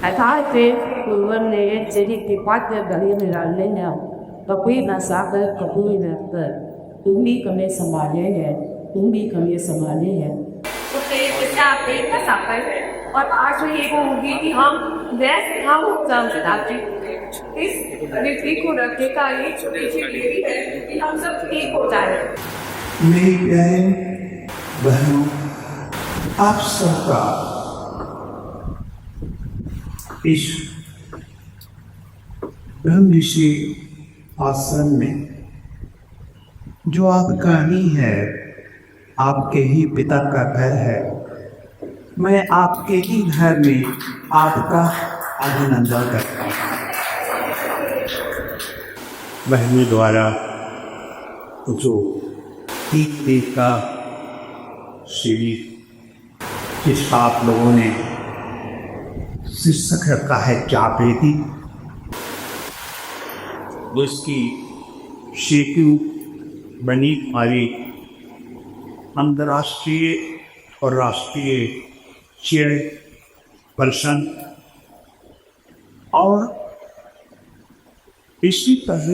Atate kuwane jadi kipatnya dari milalnya. Tapi nasaka kabui nafter. Tumi kami samanya है, तुम भी कभी संभाले हैं। तो जैसे आप देख ना सकते हैं और आज तो ये होगी कि हम वैस हम ताकि इस नीति को रखेगा ये छोटी सी नीति है कि हम सब ठीक हो जाए। मेरी बहन बहनों, आप सबका इस ब्रह्म ऋषि आश्रम में जो आपका ही है, आपके ही पिता का घर है, मैं आपके ही घर में आपका अभिनंदन करता हूँ। बहनों द्वारा जो एक का शिविर जिसका आप लोगों ने शीर्षक रखा है जागृति, उसकी शेक्यू बनी हमारी अंतर्राष्ट्रीय और राष्ट्रीय चेयरपर्सन और इसी तरह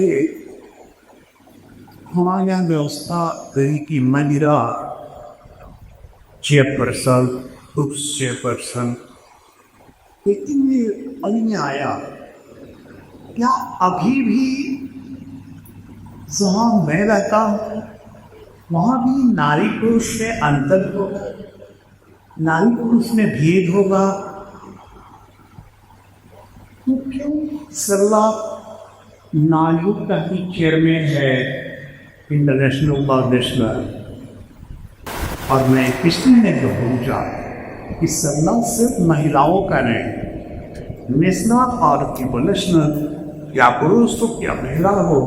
हमारे यहाँ व्यवस्था रही कि महिला चेयरपर्सन, उप चेयरपर्सन, लेकिन ये अन्य आया क्या अभी भी जहाँ मैं रहता हूँ वहाँ भी नारी पुरुष में अंतर होगा, नारी पुरुष में भेद होगा, तो क्यों सरला नारियों का ही चेयरमैन है इंटरनेशनल फाउंडेशन, और मैं इसलिए तो पूछा कि सरला सिर्फ महिलाओं का नहीं, नेशनल और नेशनल या पुरुष हो या महिला हो,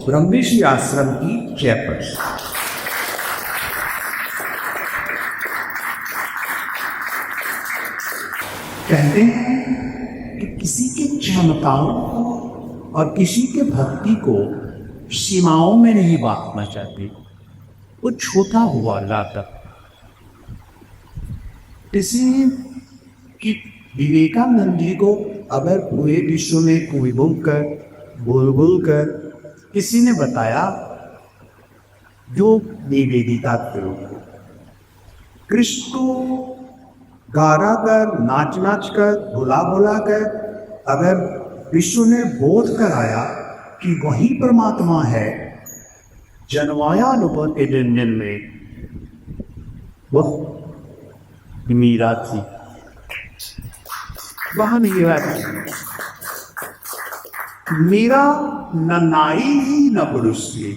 ब्रह्मऋषि आश्रम की चेयरपर्सन। कहते हैं कि किसी के चमत्कारों और किसी के भक्ति को सीमाओं में नहीं बांटना चाहते, वो छोटा हुआ लाता। इसलिए कि विवेकानंद जी को अगर पूरे विश्व में कोई बोल कर किसी ने बताया जो निवेदिता करो, कृष्ण को गारा कर, नाच कर, बुला कर अगर विश्व ने बोध कराया कि वही परमात्मा है, जनवाया अनुभव के जन में वह मीरा थी, वह मीरा थी। मीरा न नारी थी न पुरुष थी,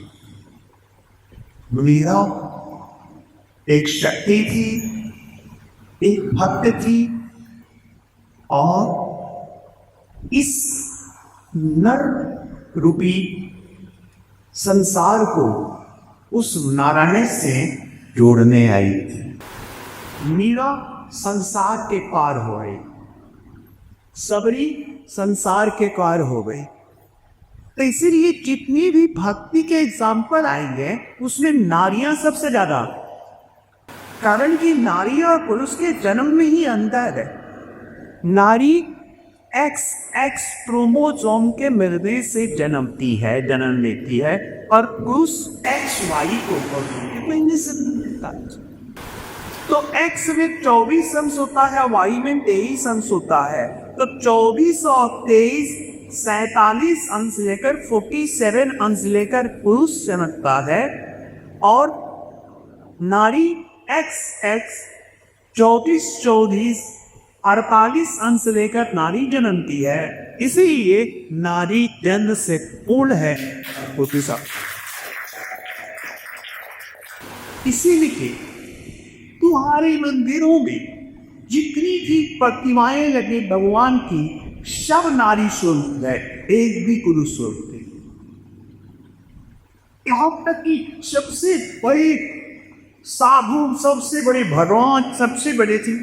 मीरा एक शक्ति थी, एक भक्त थी, और इस नर रूपी संसार को उस नारायण से जोड़ने आई थी। मीरा संसार के पार हो गई, सबरी संसार के पार हो गई। तो इसीलिए जितनी भी भक्ति के एग्जाम्पल आएंगे उसमें नारियां सबसे ज्यादा, कारण कि नारी और पुरुष के जन्म में ही अंतर है। नारी XX क्रोमोसोम के मिलने से जन्म लेती है और पुरुष XY को महीने से मिलता है। तो X में 24 अंश होता है, Y में 23 अंश होता है, तो 24 और 23 47 अंश लेकर 47 अंश लेकर पुरुष जन्मता है, और नारी XX 34 48 अंश लेकर नारी जन्मती है। इसीलिए नारी जन्म से पूर्ण है। इसीलिए तुम्हारे मंदिरों में जितनी भी प्रतिमाएं लगे भगवान की, सब नारी स्वरूप है, एक भी पुरुष स्वरूप नहीं। यहाँ तक कि सबसे बड़े साधु, सबसे बड़े भगवान, सबसे बड़े थे,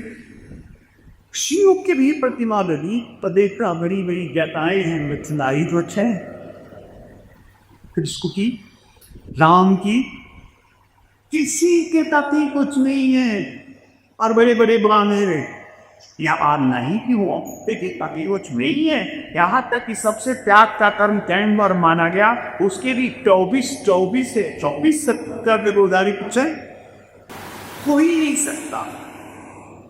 शिव की भी प्रतिमा बनी, पदेखा बड़ी बड़ी जटाएं हैं, मिथिलाई ध्वज है, कृष्ण की, राम की, किसी के प्रति कुछ नहीं है, और बड़े बड़े ब्राह्मण हैं, यहाँ नहीं कि वो ताकि वो नहीं है, यहाँ तक कि सबसे त्याग का कर्म कैम्बर माना गया, उसके भी 24 से 24 का बेरोजगारी पूछे कोई नहीं सकता।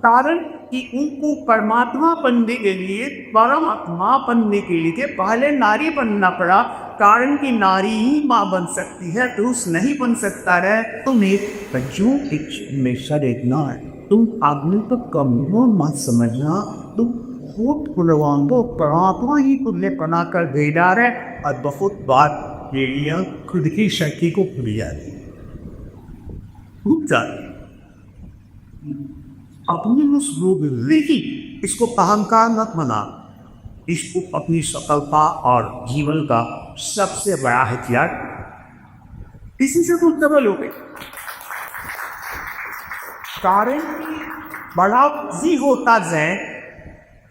कारण कि उनको परमात्मा बनने के लिए, परमात्मा बनने के लिए पहले नारी बनना पड़ा। कारण कि नारी ही माँ बन सकती है, पुरुष नहीं बन सकता है। तुम एक बच्चों हमेशा देखना है, तुम आदमी को कमजोर मत समझना, तुम खुद फुलवाओ, परमात्मा ही तुम्हें बना कर भेजा है। और बहुत बात ये खुद की शक्ति को भूल जाती, अपनी उस रूप देखी, इसको अहंकार मत बना, इसको अपनी सफलता और जीवन का सबसे बड़ा हथियार, इसी से तुम डबल हो गए। कारण बड़ा जी होता जाए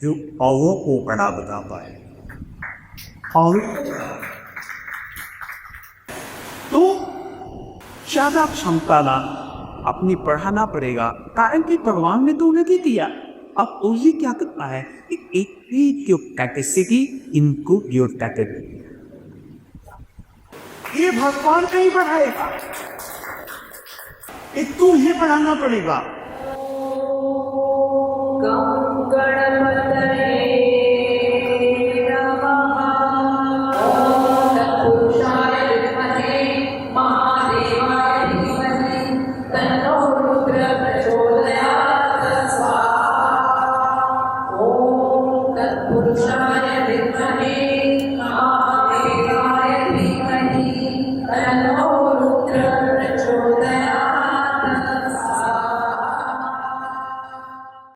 जो औरों को बड़ा बता पाए, और तो ज्यादा क्षमता ला अपनी पढ़ाना पड़ेगा। कारण कि भगवान ने तो उन्हें दे दिया, अब उसे क्या करना है, एक कैपेसिटी इनको योर कैपेसिटी, ये भगवान नहीं बढ़ाएगा, ये तुम्हें पढ़ाना पड़ेगा। गणपति